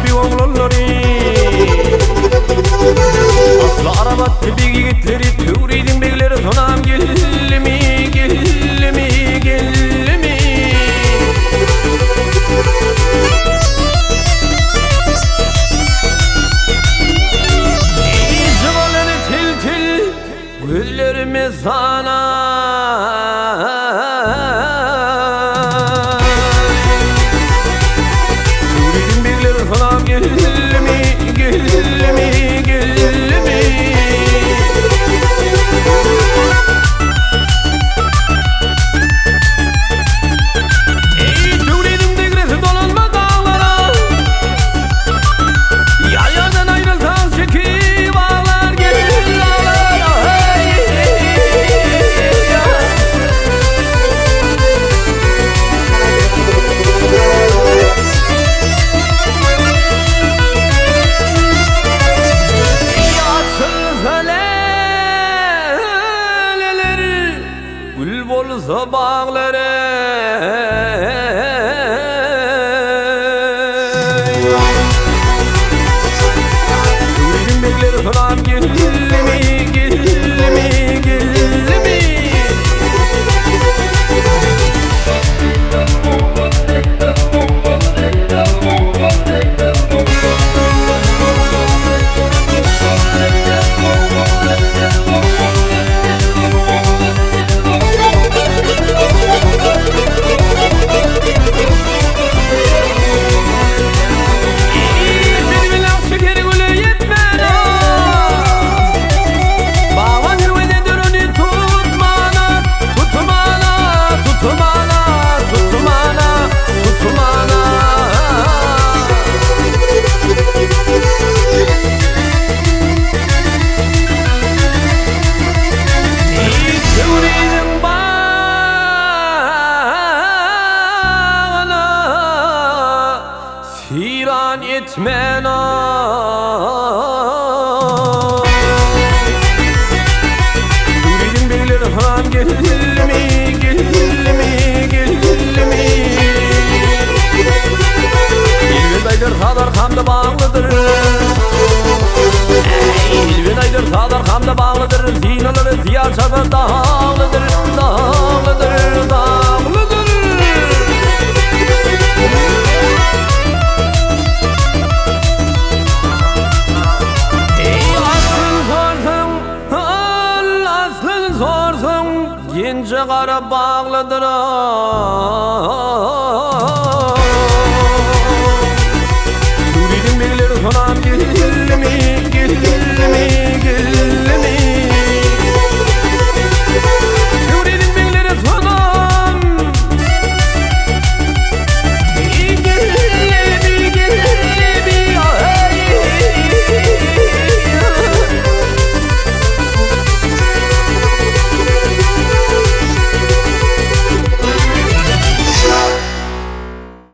Bir oğlanları aslı arabat bir yigitleri türidin beyleri tonam gelmi gelmi gelmi zıvaları til til güllerime sana gül bolsa bağları Suriye'nin bekleri falan gelmi gelmi gelmi Firan etmen Suriye'nin beyleri falan gelmi gelmi gelmi İlvet aydır sağlar hamda bağlıdır İlvet aydır sağlar hamda bağlıdır Zinaları ziyar çarpı dağlıdır dağlıdır dağlıdır Gence kara bağlıdır